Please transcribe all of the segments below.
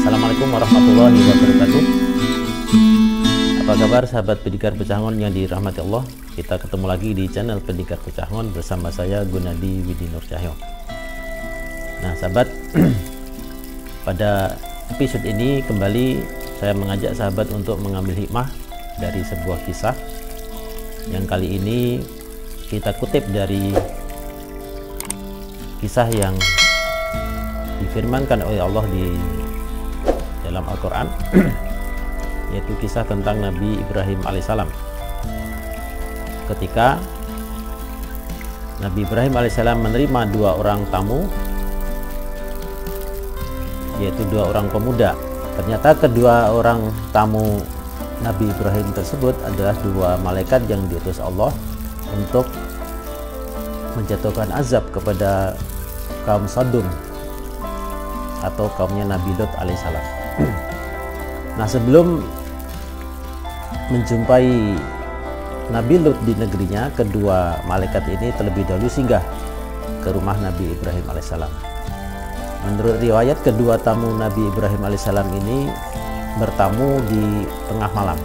Assalamualaikum warahmatullahi wabarakatuh. Apa kabar sahabat Pendikar Pecahangon yang dirahmati Allah? Kita ketemu lagi di channel Pendikar Pecahangon bersama saya Gunadi Widi Nur Cahyo. Nah sahabat, pada episode ini kembali saya mengajak sahabat untuk mengambil hikmah dari sebuah kisah yang kali ini kita kutip dari kisah yang difirmankan oleh Allah di dalam Al-Quran, yaitu kisah tentang Nabi Ibrahim alaihissalam. Ketika Nabi Ibrahim alaihissalam menerima dua orang tamu, yaitu dua orang pemuda. Ternyata kedua orang tamu Nabi Ibrahim tersebut adalah dua malaikat yang diutus Allah untuk menjatuhkan azab kepada kaum Sodom atau kaumnya Nabi Lot alaihissalam. Nah, sebelum menjumpai Nabi Lut di negerinya, kedua malaikat ini terlebih dahulu singgah ke rumah Nabi Ibrahim alaihissalam. Menurut riwayat, kedua tamu Nabi Ibrahim alaihissalam ini bertamu di tengah malam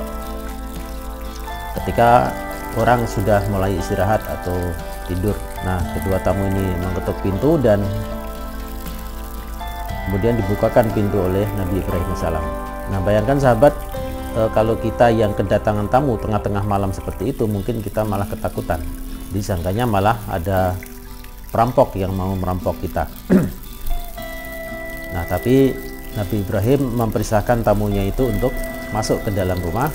ketika orang sudah mulai istirahat atau tidur. Nah, kedua tamu ini mengetuk pintu dan kemudian dibukakan pintu oleh Nabi Ibrahim alaihissalam. Nah, bayangkan sahabat, kalau kita yang kedatangan tamu tengah-tengah malam seperti itu, mungkin kita malah ketakutan. Disangkanya malah ada perampok yang mau merampok kita. Nah, tapi Nabi Ibrahim mempersilahkan tamunya itu untuk masuk ke dalam rumah.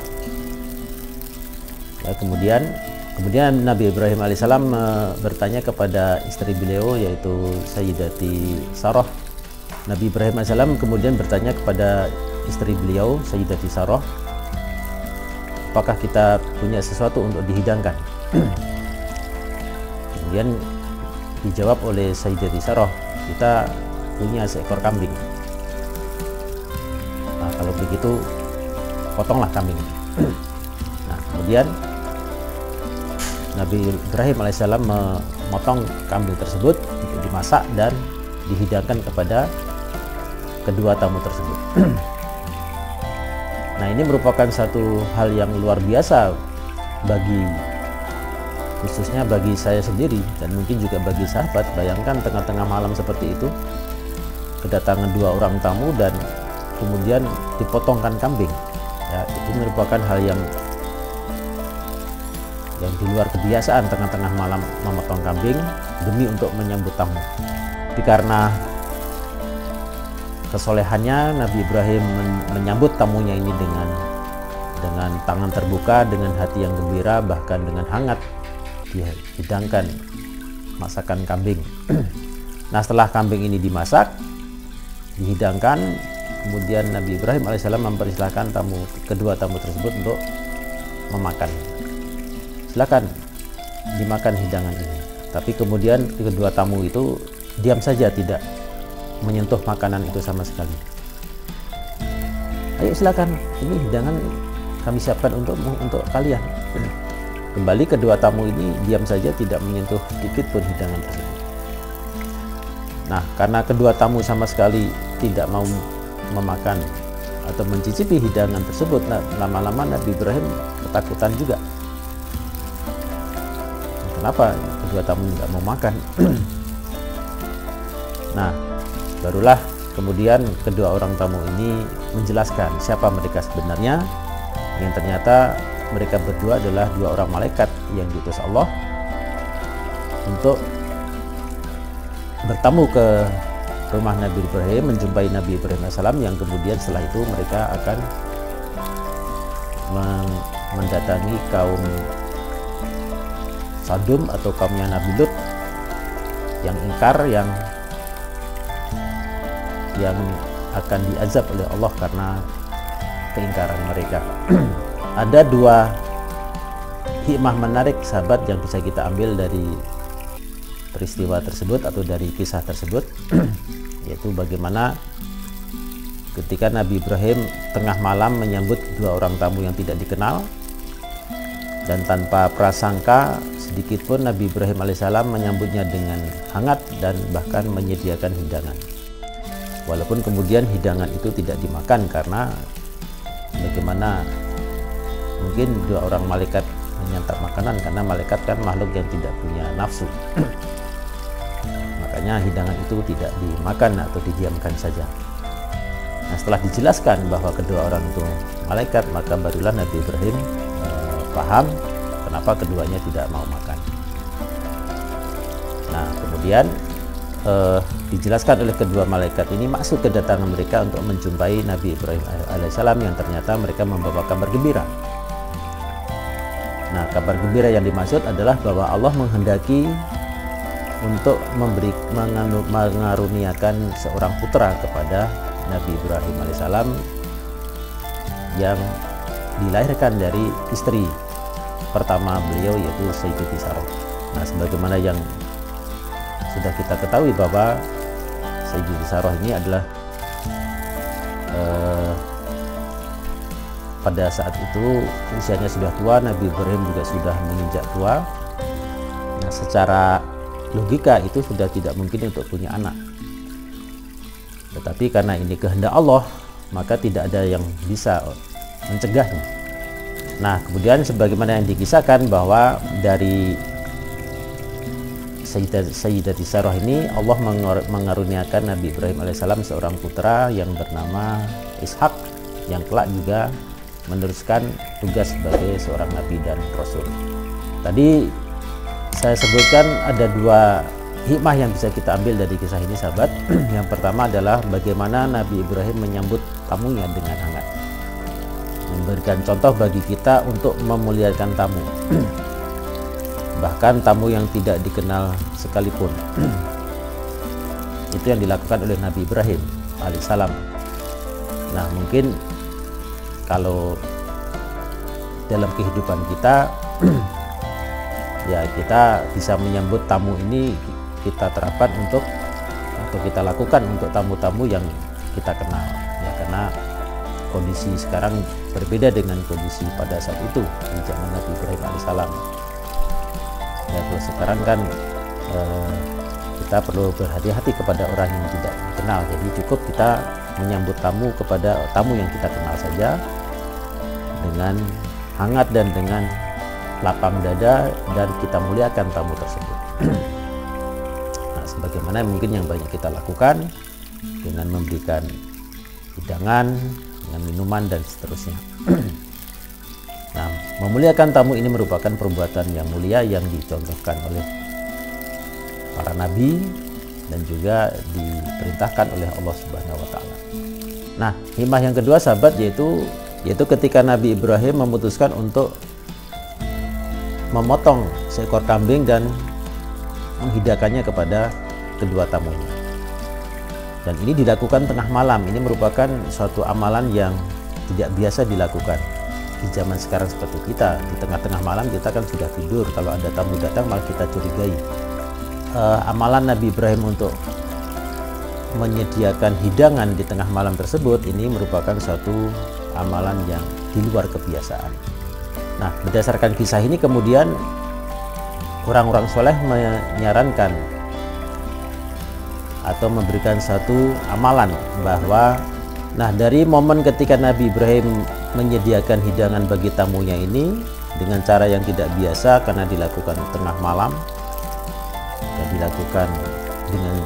Ya, kemudian Nabi Ibrahim alaihissalam bertanya kepada istri beliau, yaitu Sayyidati Sarah. Nabi Ibrahim alaihissalam kemudian bertanya kepada istri beliau, Sayyidati Sarah, apakah kita punya sesuatu untuk dihidangkan? Kemudian dijawab oleh Sayyidati Sarah, kita punya seekor kambing. Nah, kalau begitu potonglah kambing. Nah, kemudian Nabi Ibrahim alaihissalam memotong kambing tersebut untuk dimasak dan dihidangkan kepada kedua tamu tersebut. Nah, ini merupakan satu hal yang luar biasa khususnya bagi saya sendiri dan mungkin juga bagi sahabat. Bayangkan tengah-tengah malam seperti itu, kedatangan dua orang tamu dan kemudian dipotongkan kambing. Ya, itu merupakan hal yang di luar kebiasaan, tengah-tengah malam memotong kambing demi untuk menyambut tamu. Tapi karena kesolehannya, Nabi Ibrahim menyambut tamunya ini dengan tangan terbuka, dengan hati yang gembira, bahkan dengan hangat dihidangkan masakan kambing. Nah, setelah kambing ini dimasak, dihidangkan, kemudian Nabi Ibrahim alaihissalam mempersilahkan kedua tamu tersebut untuk memakan. Silakan dimakan hidangan ini. Tapi kemudian kedua tamu itu diam saja, tidak menyentuh makanan itu sama sekali. Ayo silakan, ini hidangan kami siapkan untuk kalian. Kembali kedua tamu ini diam saja, tidak menyentuh sedikit pun hidangan tersebut. Nah, karena kedua tamu sama sekali tidak mau memakan atau mencicipi hidangan tersebut, nah, lama-lama Nabi Ibrahim ketakutan juga. Kenapa kedua tamu tidak mau makan? Nah, barulah kemudian kedua orang tamu ini menjelaskan siapa mereka sebenarnya, yang ternyata mereka berdua adalah dua orang malaikat yang diutus Allah untuk bertamu ke rumah Nabi Ibrahim, menjumpai Nabi Ibrahim AS, yang kemudian setelah itu mereka akan mendatangi kaum Sodom atau kaumnya Nabi Lut yang ingkar, yang akan diazab oleh Allah karena keingkaran mereka. Ada dua hikmah menarik sahabat yang bisa kita ambil dari peristiwa tersebut atau dari kisah tersebut, yaitu bagaimana ketika Nabi Ibrahim tengah malam menyambut dua orang tamu yang tidak dikenal, dan tanpa prasangka sedikit pun Nabi Ibrahim alaihissalam menyambutnya dengan hangat dan bahkan menyediakan hidangan. Walaupun kemudian hidangan itu tidak dimakan, karena bagaimana mungkin dua orang malaikat menyantap makanan, karena malaikat kan makhluk yang tidak punya nafsu. Makanya hidangan itu tidak dimakan atau didiamkan saja. Nah, setelah dijelaskan bahwa kedua orang itu malaikat, maka barulah Nabi Ibrahim paham kenapa keduanya tidak mau makan. Nah, kemudian dijelaskan oleh kedua malaikat ini maksud kedatangan mereka untuk menjumpai Nabi Ibrahim alaihissalam, yang ternyata mereka membawa kabar gembira. Nah, kabar gembira yang dimaksud adalah bahwa Allah menghendaki untuk mengaruniakan seorang putra kepada Nabi Ibrahim alaihissalam yang dilahirkan dari istri pertama beliau, yaitu Sayyidati Sarah. Nah, sebagaimana yang sudah kita ketahui bahwa Sayyidati Sarah ini adalah pada saat itu usianya sudah tua, Nabi Ibrahim juga sudah menginjak tua. Nah, secara logika itu sudah tidak mungkin untuk punya anak. Tetapi karena ini kehendak Allah, maka tidak ada yang bisa mencegahnya. Nah, kemudian sebagaimana yang dikisahkan bahwa dari Sayyidati Sarah ini Allah mengaruniakan Nabi Ibrahim alaihissalam seorang putra yang bernama Ishak, yang kelak juga meneruskan tugas sebagai seorang nabi dan rasul. Tadi saya sebutkan ada dua hikmah yang bisa kita ambil dari kisah ini sahabat. Yang pertama adalah bagaimana Nabi Ibrahim menyambut tamunya dengan hangat, memberikan contoh bagi kita untuk memuliakan tamu. Bahkan tamu yang tidak dikenal sekalipun. Itu yang dilakukan oleh Nabi Ibrahim alaihissalam. Nah, mungkin kalau dalam kehidupan kita ya kita bisa menyambut tamu ini, kita terapkan untuk atau kita lakukan untuk tamu-tamu yang kita kenal ya, karena kondisi sekarang berbeda dengan kondisi pada saat itu di zaman Nabi Ibrahim alaihissalam. Ya, kalau sekarang kan kita perlu berhati-hati kepada orang yang tidak dikenal. Jadi cukup kita menyambut tamu kepada tamu yang kita kenal saja dengan hangat dan dengan lapang dada, dan kita muliakan tamu tersebut. Nah, sebagaimana mungkin yang banyak kita lakukan dengan memberikan hidangan, dengan minuman dan seterusnya. Nah, memuliakan tamu ini merupakan perbuatan yang mulia yang dicontohkan oleh para nabi dan juga diperintahkan oleh Allah Subhanahu wa taala. Nah, hikmah yang kedua sahabat yaitu ketika Nabi Ibrahim memutuskan untuk memotong seekor kambing dan menghidangkannya kepada kedua tamunya. Dan ini dilakukan tengah malam. Ini merupakan suatu amalan yang tidak biasa dilakukan di zaman sekarang seperti kita. Di tengah-tengah malam kita kan sudah tidur, kalau ada tamu datang malah kita curigai. Amalan Nabi Ibrahim untuk menyediakan hidangan di tengah malam tersebut ini merupakan suatu amalan yang di luar kebiasaan. Nah, berdasarkan kisah ini kemudian orang-orang soleh menyarankan atau memberikan satu amalan bahwa dari momen ketika Nabi Ibrahim menyediakan hidangan bagi tamunya ini dengan cara yang tidak biasa karena dilakukan tengah malam dan dilakukan dengan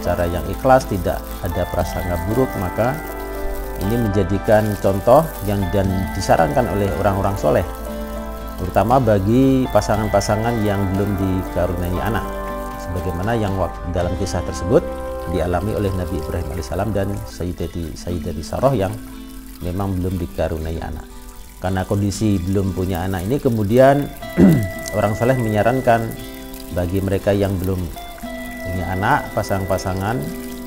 cara yang ikhlas, tidak ada prasangka buruk, maka ini menjadikan contoh yang dan disarankan oleh orang-orang soleh, terutama bagi pasangan-pasangan yang belum dikaruniai anak, sebagaimana yang dalam kisah tersebut dialami oleh Nabi Ibrahim alaihissalam dan Sayyidati Sarah yang memang belum dikaruniai anak. Karena kondisi belum punya anak ini kemudian orang soleh menyarankan bagi mereka yang belum punya anak, pasangan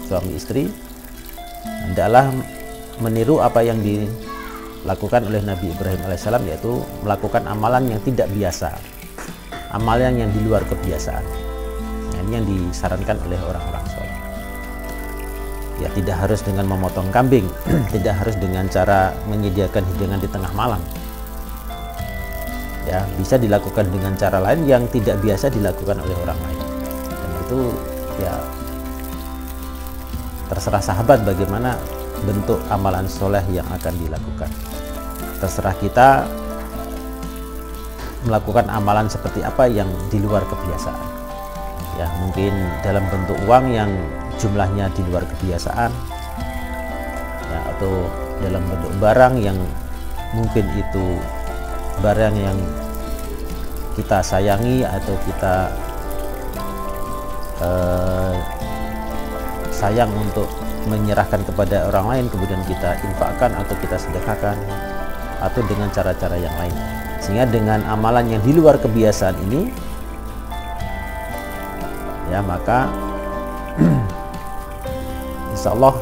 suami istri, hendaklah meniru apa yang dilakukan oleh Nabi Ibrahim alaihissalam, yaitu melakukan amalan yang tidak biasa, amalan yang di luar kebiasaan. Nah, ini yang disarankan oleh orang-orang soleh. Ya, tidak harus dengan memotong kambing, tidak harus dengan cara menyediakan hidangan di tengah malam. Ya, bisa dilakukan dengan cara lain yang tidak biasa dilakukan oleh orang lain. Dan itu ya terserah sahabat bagaimana bentuk amalan soleh yang akan dilakukan. Terserah kita melakukan amalan seperti apa yang di luar kebiasaan. Ya, mungkin dalam bentuk uang yang jumlahnya di luar kebiasaan, ya, atau dalam bentuk barang yang mungkin itu barang yang kita sayangi atau kita sayang untuk menyerahkan kepada orang lain, kemudian kita infakkan atau kita sedekahkan, atau dengan cara-cara yang lain. Sehingga dengan amalan yang di luar kebiasaan ini, ya, maka insya Allah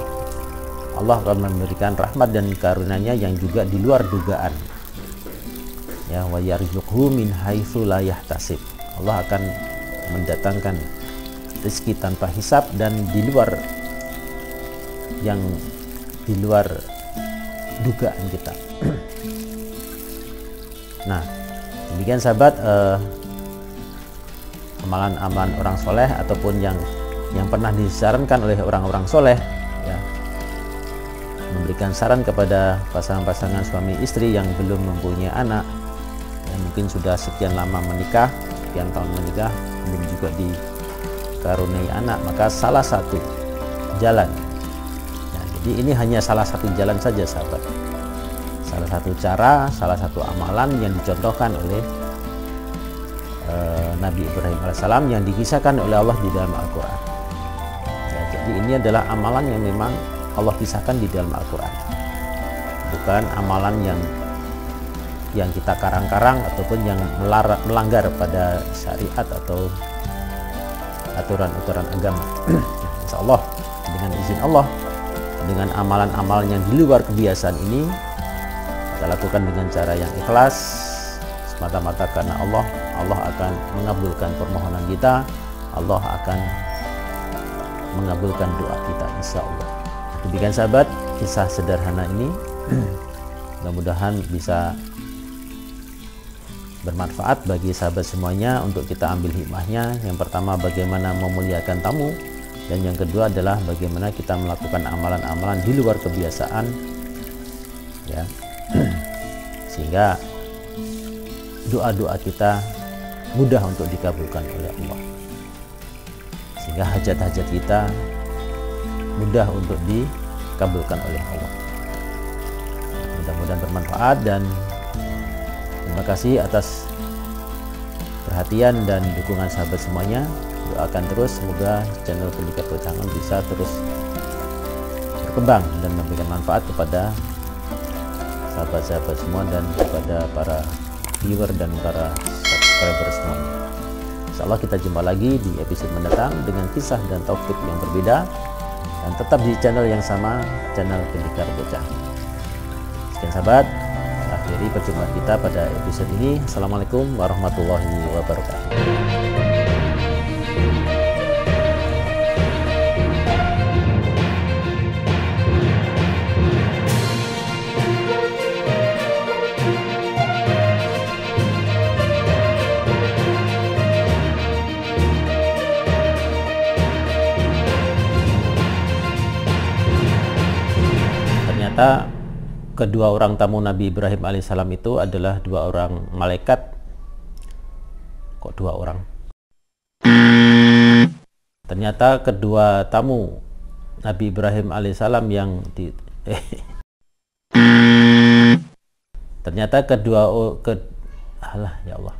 akan memberikan rahmat dan karunia-Nya yang juga di luar dugaan. Ya, wa yarzuqhu min haitsu la yahtasib. Allah akan mendatangkan rezeki tanpa hisab dan di luar yang di luar dugaan kita. Nah, demikian sahabat, amalan-amalan orang soleh ataupun yang pernah disarankan oleh orang-orang soleh, ya, memberikan saran kepada pasangan-pasangan suami istri yang belum mempunyai anak, yang mungkin sudah sekian lama menikah, sekian tahun menikah, belum juga dikaruniai anak, maka salah satu jalan, ya, jadi ini hanya salah satu jalan saja sahabat, salah satu cara, salah satu amalan yang dicontohkan oleh Nabi Ibrahim alaihissalam yang dikisahkan oleh Allah di dalam Al-Quran. Ya, jadi ini adalah amalan yang memang Allah kisahkan di dalam Al-Quran, bukan amalan yang kita karang-karang ataupun yang melanggar pada syariat atau aturan-aturan agama. Insya Allah dengan izin Allah, dengan amalan-amalan yang di luar kebiasaan ini kita lakukan dengan cara yang ikhlas, semata-mata karena Allah akan mengabulkan permohonan kita, Allah akan mengabulkan doa kita insya Allah. Demikian sahabat, kisah sederhana ini mudah-mudahan bisa bermanfaat bagi sahabat semuanya untuk kita ambil hikmahnya. Yang pertama, bagaimana memuliakan tamu, dan yang kedua adalah bagaimana kita melakukan amalan-amalan di luar kebiasaan, ya, sehingga doa-doa kita mudah untuk dikabulkan oleh Allah, sehingga hajat-hajat kita mudah untuk dikabulkan oleh Allah. Mudah-mudahan bermanfaat, dan terima kasih atas perhatian dan dukungan sahabat semuanya. Doakan terus semoga channel Pendidikan Pecangan bisa terus berkembang dan memberikan manfaat kepada sahabat-sahabat semua dan kepada para viewer dan para subscriber semuanya. Insyaallah kita jumpa lagi di episode mendatang dengan kisah dan topik yang berbeda, dan tetap di channel yang sama, channel Pendekar Bocah. Sekian sahabat, akhiri perjumpaan kita pada episode ini. Assalamualaikum warahmatullahi wabarakatuh. Ternyata kedua orang tamu Nabi Ibrahim alaihissalam itu adalah dua orang malaikat. Kok dua orang? Ternyata kedua tamu Nabi Ibrahim alaihissalam yang ternyata alah ya Allah.